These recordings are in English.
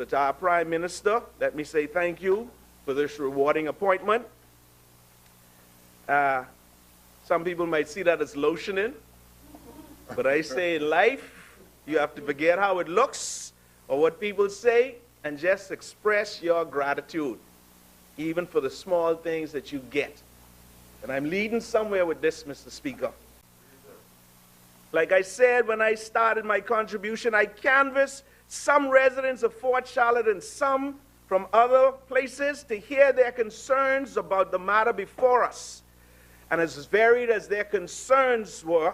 So to our Prime Minister, let me say thank you for this rewarding appointment. Some people might see that as lotioning, but I say in life, you have to forget how it looks or what people say and just express your gratitude, even for the small things that you get. And I'm leading somewhere with this, Mr. Speaker. Like I said when I started my contribution, I canvassed some residents of Fort Charlotte and some from other places to hear their concerns about the matter before us. And as varied as their concerns were,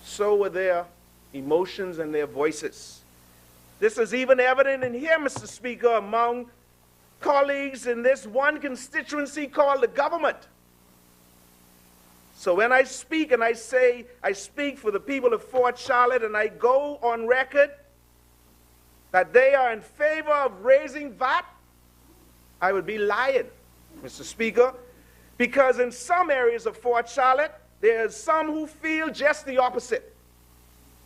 so were their emotions and their voices. This is even evident in here, Mr. Speaker, among colleagues in this one constituency called the government. So when I speak and I say I speak for the people of Fort Charlotte and I go on record that they are in favor of raising VAT, I would be lying, Mr. Speaker, because in some areas of Fort Charlotte, there's some who feel just the opposite,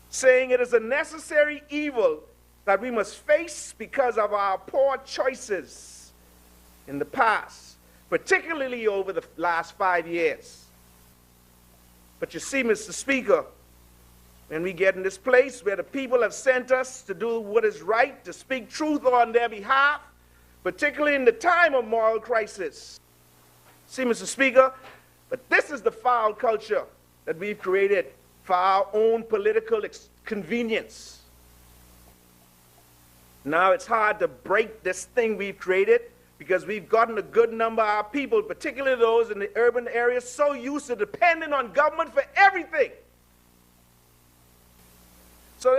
saying it is a necessary evil that we must face because of our poor choices in the past, particularly over the last 5 years. But you see, Mr. Speaker, when we get in this place where the people have sent us to do what is right, to speak truth on their behalf, particularly in the time of moral crisis. See, Mr. Speaker, but this is the foul culture that we've created for our own political convenience. Now it's hard to break this thing we've created because we've gotten a good number of our people, particularly those in the urban areas, so used to depending on government for everything. So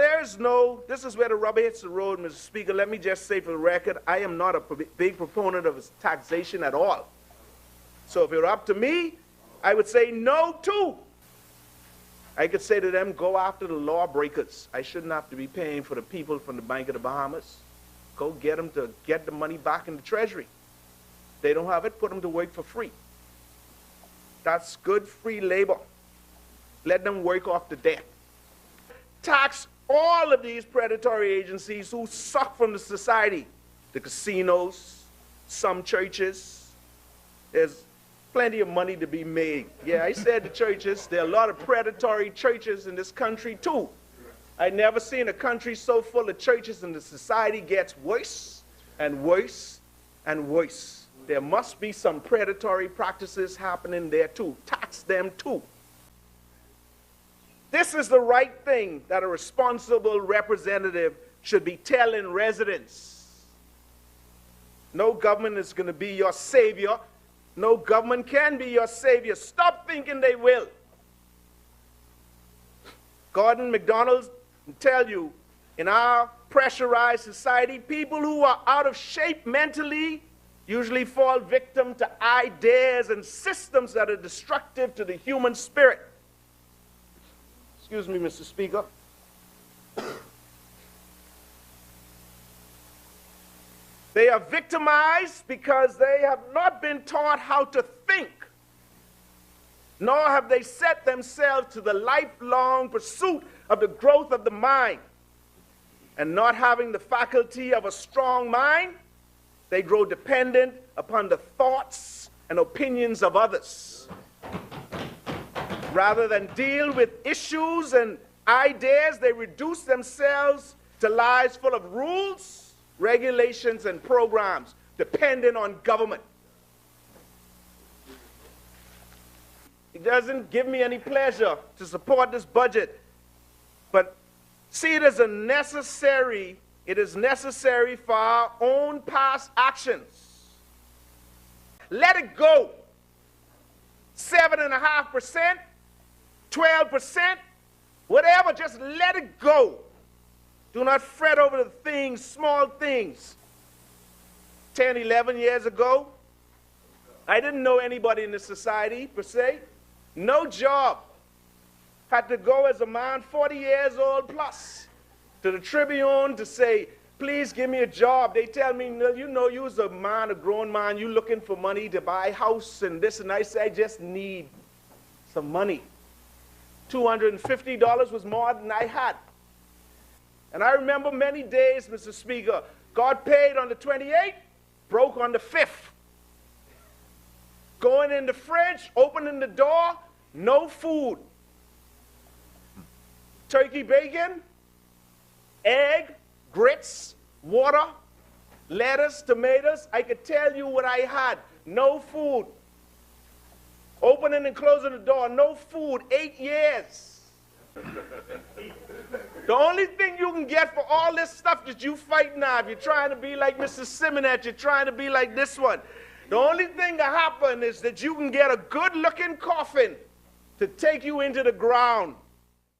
this is where the rubber hits the road, Mr. Speaker. Let me just say for the record, I am not a big proponent of taxation at all. So if it were up to me, I would say no too. I could say to them, go after the lawbreakers. I shouldn't have to be paying for the people from the Bank of the Bahamas. Go get them to get the money back in the Treasury. They don't have it, put them to work for free. That's good free labor. Let them work off the debt. Tax all of these predatory agencies who suck from the society. The casinos, some churches. There's plenty of money to be made. Yeah, I said the churches. There are a lot of predatory churches in this country too. I've never seen a country so full of churches and the society gets worse and worse and worse. There must be some predatory practices happening there too. Tax them too. This is the right thing that a responsible representative should be telling residents. No government is going to be your savior. No government can be your savior. Stop thinking they will. Gordon MacDonald will tell you, in our pressurized society, people who are out of shape mentally usually fall victim to ideas and systems that are destructive to the human spirit. Excuse me, Mr. Speaker. They are victimized because they have not been taught how to think, nor have they set themselves to the lifelong pursuit of the growth of the mind. And not having the faculty of a strong mind, they grow dependent upon the thoughts and opinions of others. Rather than deal with issues and ideas, they reduce themselves to lives full of rules, regulations, and programs dependent on government. It doesn't give me any pleasure to support this budget, but see it as it is necessary for our own past actions. Let it go. 7.5%, 12%, whatever, just let it go. Do not fret over the things, small things. 10, 11 years ago, I didn't know anybody in this society, per se. No job. Had to go as a man 40 years old plus to the Tribune to say, please give me a job. They tell me, no, you know, you's a man, a grown man, you looking for money to buy a house and this, and I say, I just need some money. $250 was more than I had. And I remember many days, Mr. Speaker, God paid on the 28th, broke on the 5th. Going in the fridge, opening the door, no food. Turkey bacon, egg, grits, water, lettuce, tomatoes. I could tell you what I had. No food. Opening and closing the door, no food, 8 years. The only thing you can get for all this stuff that you fight now, if you're trying to be like Mr. Simonet, you're trying to be like this one, the only thing that happen is that you can get a good-looking coffin to take you into the ground.